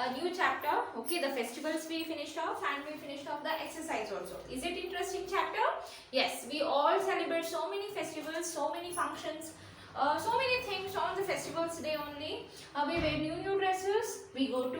a new chapter. Okay, the festivals we finished off and we finished off the exercise also. Is it interesting chapter? Yes, we all celebrate so many festivals, so many functions, so many things on the festivals day only. We wear new dresses, we go to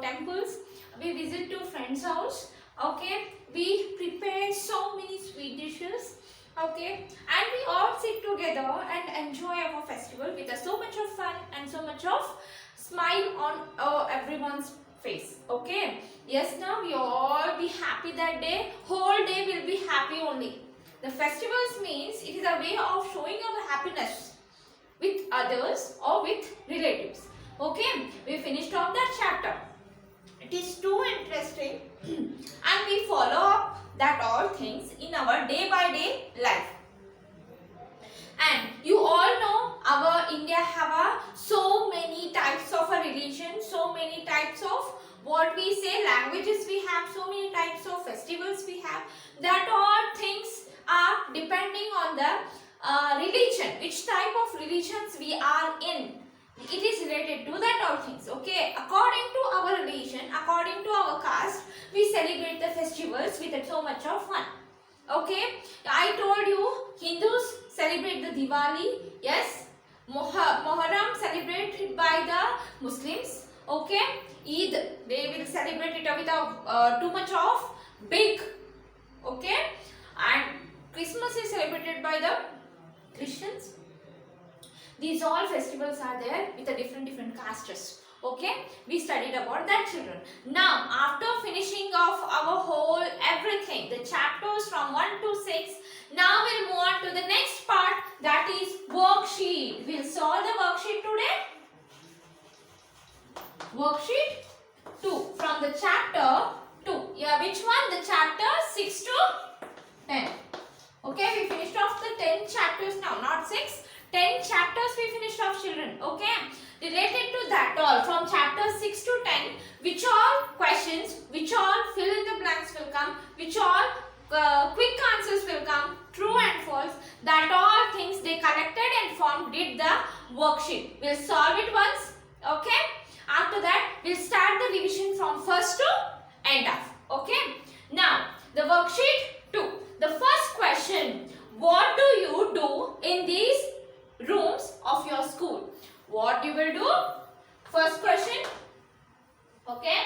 temples, we visit to friends' house. Okay, we prepare so many sweet dishes. Okay, and we all sit together and enjoy our festival with so much of fun and so much of smile on everyone's face. Okay, yes, now we all be happy that day. Whole day will be happy only. The festivals means it is a way of showing our happiness with others or with relatives. Okay, we finished off that chapter. It is too interesting and we follow up that all things in our day by day life. And you all know our India have so many types of a religion, so many types of what we say languages we have, so many types of festivals we have. That all things are depending on the religion, which type of religions we are in. It is related to that all things. Okay, according to our religion, according to our caste, we celebrate the festivals with so much of fun. Okay, I told you Hindus celebrate the Diwali. Yes, Muharram celebrated by the Muslims. Okay, Eid they will celebrate it without too much of big. Okay, and Christmas is celebrated by the Christians. These all festivals are there with a different castes. Okay, we studied about that, children. Now, after finishing off our whole everything, the chapters from 1 to 6, now we'll move on to the next part, that is worksheet. We'll solve the worksheet today. Worksheet 2 from the chapter 2. Yeah, which one? The chapter 6 to 10. Okay, we finished off the 10 chapters now, not 6. 10 chapters we finished off, children. Okay, related to that all from chapter 6 to 10, which all questions, which all fill in the blanks will come, which all quick answers will come, true and false, that all things they collected and formed did the worksheet. We'll solve it once. Okay, after that we'll start the revision from first to end of. Okay, now the worksheet 2. The first question, what do you do in these rooms of your school? What you will do? First question. Okay.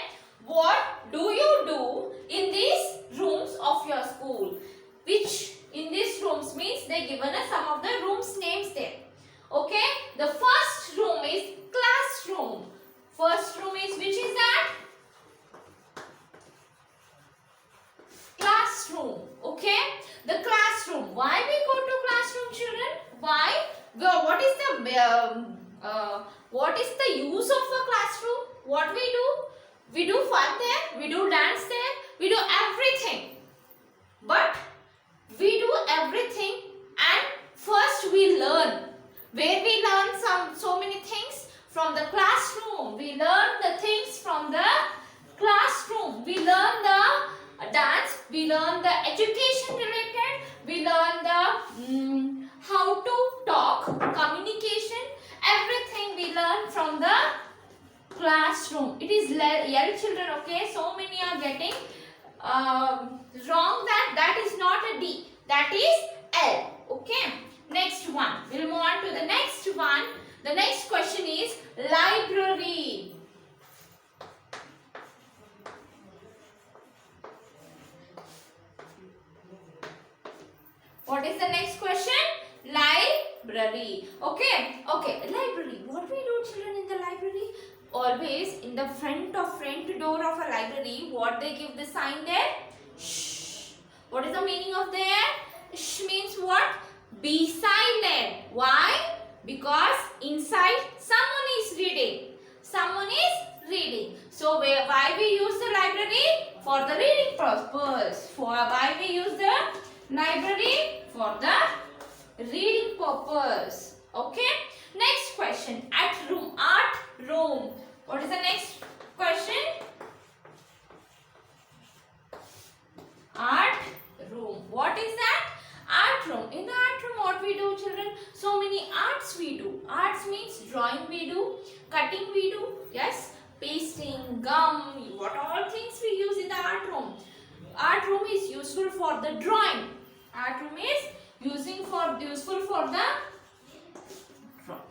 What do you do in these rooms of your school? Which in these rooms means they given us some of the rooms names there. Okay. The first room is classroom. First room is, which is that? Classroom. Okay. The classroom. Why we go to classroom, children? Why? Well, what is the use of a classroom? What we do? We do fun there, we do dance there, we do everything. But we do everything and first we learn. Where we learn so many things? From the classroom. We learn the things from the classroom. We learn the dance, we learn the education related, we learn the how to talk, communication, everything we learn from the classroom. It is L, children. Okay, so many are getting wrong that is not a D, that is L. Okay, next one. We'll move on to the next one. The next question is library. What is the next question? Library. Okay, library. What we do, children, in the library? Always in the front door of a library, what they give the sign there? Shh. What is the meaning of there? Shh means what? Be silent. Why? Because inside someone is reading. Someone is reading. So why we use the library? For the reading purpose. Why we use the library? For the reading purpose. Okay. Next question. At room. Art room. What is the next question? Art room. What is that? Art room. In the art room, what we do, children? So many arts we do. Arts means drawing we do, cutting we do. Yes. Pasting, marking, gum, what all things we use in the art room. Art room is useful for the drawing. Art room is useful for the drawing.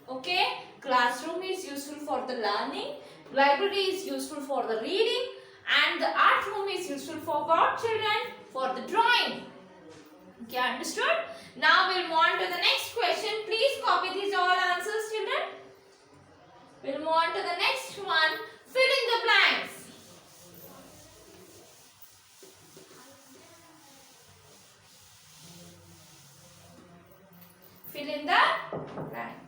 Okay, classroom is useful for the learning, library is useful for the reading, and the art room is useful for what, children? For the drawing. Okay, understood? Now we'll move on to the next question. Please copy these all answers, children. We'll move on to the next one. Fill in the blanks. Fill in the blanks.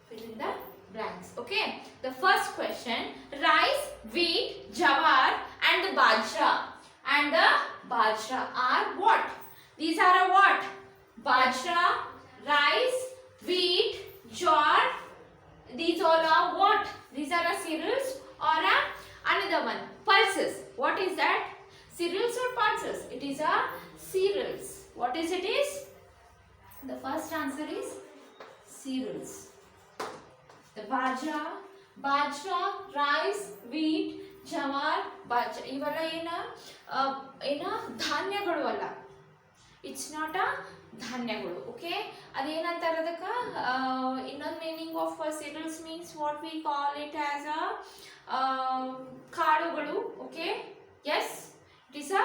Fill in the blanks. Okay. The first question: rice, wheat, jawar, and the bajra. And the bajra are what? These are a what? Bajra, rice, wheat, jawar. These all are what? These are a cereals or another one. Pulses. What is that? Cereals or pulses? It is a cereals. What is it is? The first answer is cereals. The bajra, rice, wheat, jawar, bajra. ಇವೆಲ್ಲ ಏನ ಧಾನ್ಯಗಳು ಅಲ್ಲ. It's not a ಧಾನ್ಯಗಳು. Okay? ಅದೇನಂತಾರೆ ಅದಕ್ಕೆ ಇನ್ನೊಂದು meaning of cereals means what we call it as a ಕಾಳುಗಳು. Okay? Yes? It is a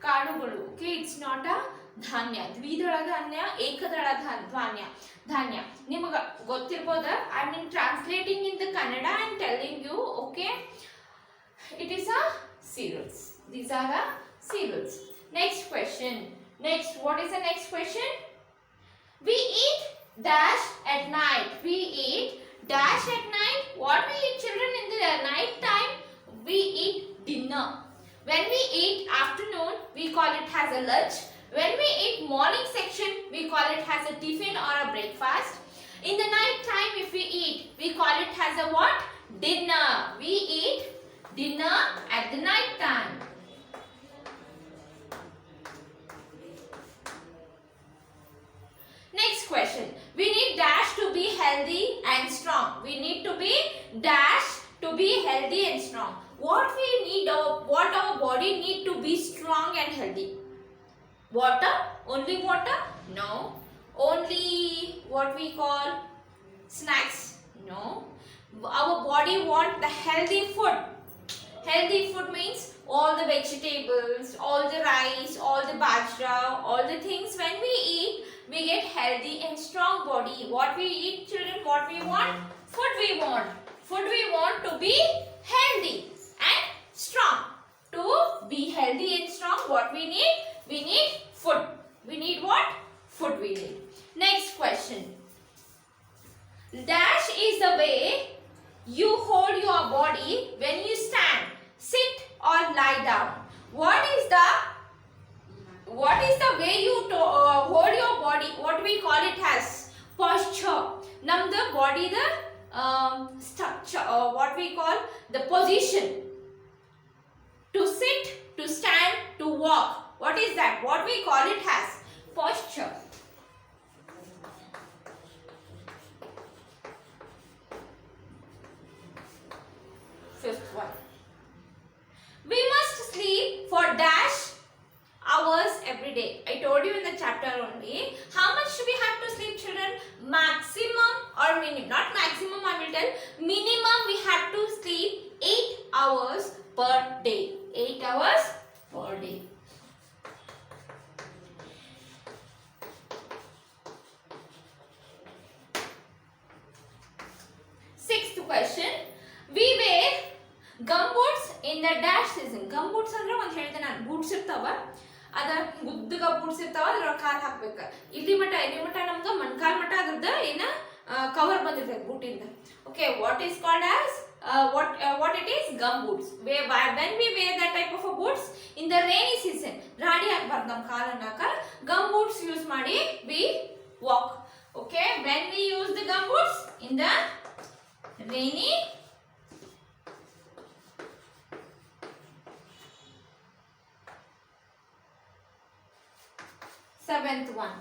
ಕಾಳುಗಳು. Okay? It's not a ಧಾನ್ಯ. ದ್ವಿದಳ ಧಾನ್ಯ, ಏಕದಳ ಧಾನ್ಯ ನಿಮಗೆ ಗೊತ್ತಿರಬಹುದು. I mean translating in the Kannada and telling you. Okay, it is a cereals. These are the cereals. Next question. What is the next question? We eat dash at night. We eat dash at night. What we eat, children, in the night time? We eat dinner. When we eat afternoon, we call it as a lunch. When we eat morning section, we call it as a tiffin or a breakfast. In the night time, if we eat, we call it as a what? Dinner. We eat dinner at the night time. Next question. We need dash to be healthy and strong. We need to be dash to be healthy and strong. What we need, what our body need to be strong and healthy? Water? Only water? No. Only what we call snacks? No. Our body want the healthy food. Healthy food means all the vegetables, all the rice, all the bajra, all the things. When we eat, we get healthy and strong body. What we eat, children? What we want? Food we want. Food we want to be healthy and strong. To be healthy and strong, what we need? We need food. We need what? Food we need. Next question. Dash is the way you hold your body when you stand, sit or lie down. What is the way you hold your body? What we call it as posture. Namda body the structure, what we call the position. To sit, to stand, to walk. What is that? What we call it as posture. Fifth one. We must sleep for dash hours every day. I told you in the chapter only. How much we have to sleep, children? Maximum or minimum? Not maximum, I will tell. Minimum we have to sleep 8 hours per day. 8 hours per day. Sixth question. We wear gumboots in the dash season. Gumboots ಅಂದ್ರೆ ಒಂದು ಹೇಳಿದೆ ನಾನು, boots ಇರ್ತಾವ, ಅದ ಗುದ್ದಗ boots ಇರ್ತಾವ, ಅದ್ರ ಕಾಲ್ ಹಾಕ್ಬೇಕ. ಇಲ್ಲಿ ಮಟ ನಮ್ಗೆ ಮಣ್ಕಾಲ್ ಮಟ ಅದ್ರದ್ದು ಏನ ಕವರ್ ಬಂದಿರ್ತದೆ ಬೂಟಿಂದ. Okay, what is called as what it is? Gumboots. When we wear that type of a boots in the rainy season, ರಾಡಿ ಆಗ್ಬಾರ್ದು ನಮ್ಮ ಕಾಲನ್ನಾಕ, gumboots use ಮಾಡಿ we walk. Okay, when we use the gumboots in the rainy Seventh one.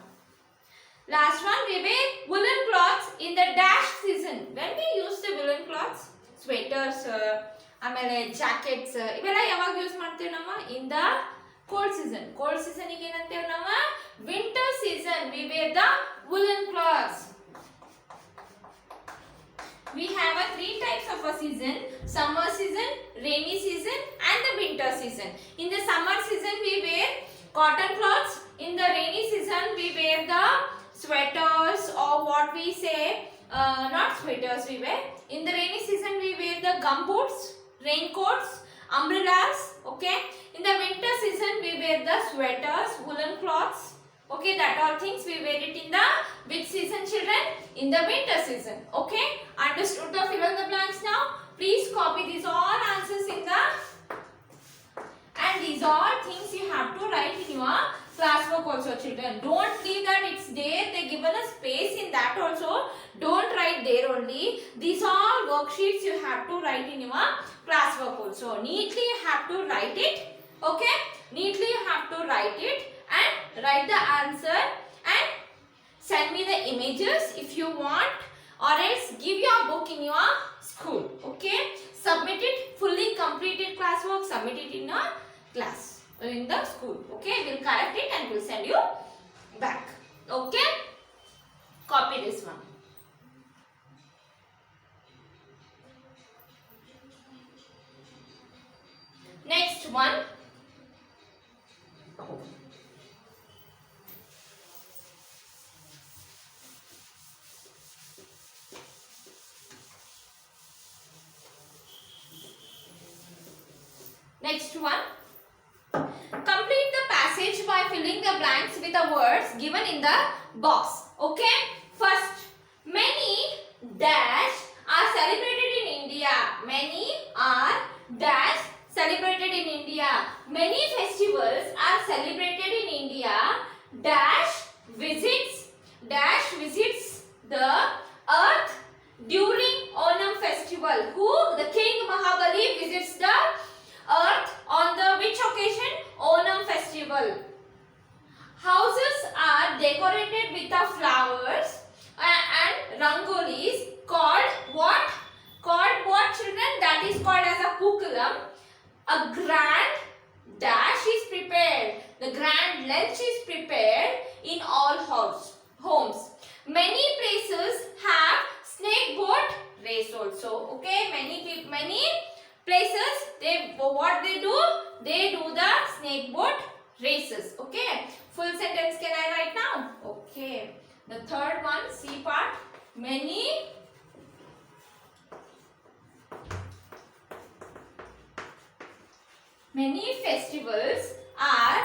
Last one, we wear woolen cloths in the dash season. When we use the woolen cloths, sweaters, ಆಮೇಲೆ jackets ಇವೆಲ್ಲ ಯಾವಾಗ use ಮಾಡ್ತೀವಿ ನಾವು? In the cold season. Cold season ಗೆ ಏನಂತೇವೆ ನಾವು? Winter season. We wear the woolen cloths. We have a three types of a season: summer season, rainy season, and the winter season. In the summer season, we wear cotton cloths. In the rainy season, we wear the sweaters, or what we say, not sweaters we wear. In the rainy season, we wear the gumboots, raincoats, umbrellas. Okay. In the winter season, we wear the sweaters, woolen cloths. Okay, that all things we wear it in the which season, children? In the winter season. Okay, understood the fill in the blanks now? Please copy these all answers in the, and these all things you have to write in your classwork also, children. Don't leave that it's there, they given a space in that also. Don't write there only. These all worksheets you have to write in your classwork also. Neatly you have to write it. Okay, neatly you have to write it and write the answer and send me the images if you want, or else give your book in your school. Okay, submit it, fully completed classwork, submit it in your class, in the school. Okay, we'll correct it and we'll send you back. Okay, copy this one. Next one. Next one. Complete the passage by filling the blanks with the words given in the box. Okay. First, many dash are celebrated in India. Many are dash celebrated in India. Many festivals are celebrated in India. Dash visits the earth during Onam festival. Who? The King Mahabali visits the earth on the which occasion? Onam festival. Houses are decorated with the flowers and rangolis called what? Called what, children? That is called as a pukulam. A grand dash is prepared. The grand lunch is prepared in all homes. Many places have snake boat race also. Okay, many places what they do? They do the snake boat races. Okay, full sentence can I write now? Okay, the third one, C part. Many festivals are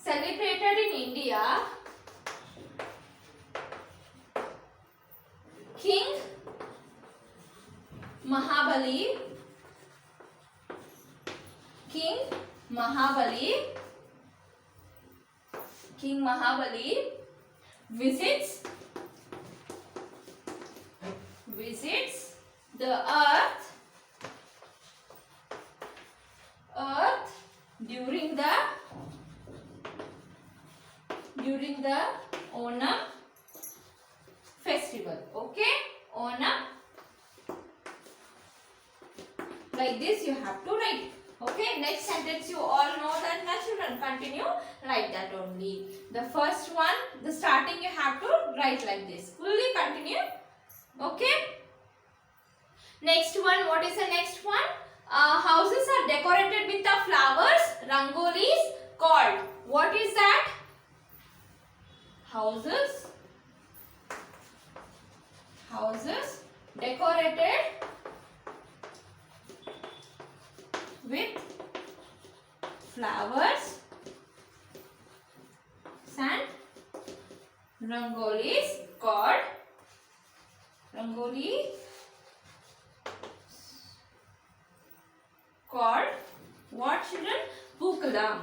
celebrated in India. King Mahabali visits the earth during the Onam festival. Okay, Onam. Like this you have to write. Okay, next sentence you all know that, my children. Continue like that only. The first one, the starting you have to write like this. Fully continue. Okay. Next one, what is the next one? Houses are decorated with the flowers, rangolis called. What is that? Houses decorated with flowers and rangolis called what, children? Pukulam.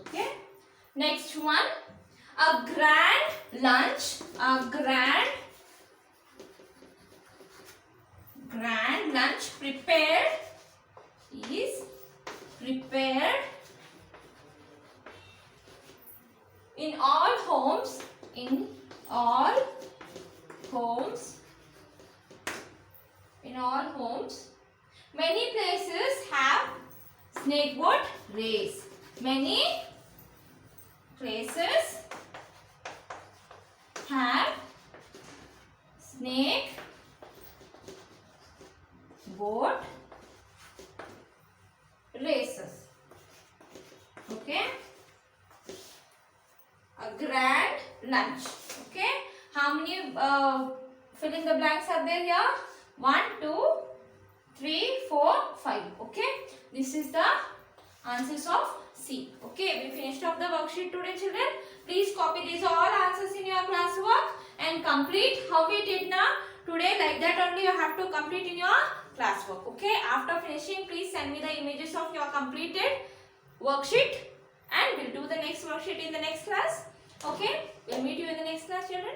Okay. Next one, a grand lunch grand lunch prepared is prepared in all homes. In all homes. In all homes. Many places have snake boat race. Many places have snake boat races. Okay. A grand lunch. Okay. How many fill in the blanks are there here? 1, 2, 3, 4, 5. Okay. This is the answers of C. Okay. We finished off the worksheet today, children. Please copy these all answers in your classwork and complete how we did now. Today, like that only you have to complete in your classwork. Okay. After finishing, please send me the images of your completed worksheet and we'll do the next worksheet in the next class. Okay. We'll meet you in the next class, children.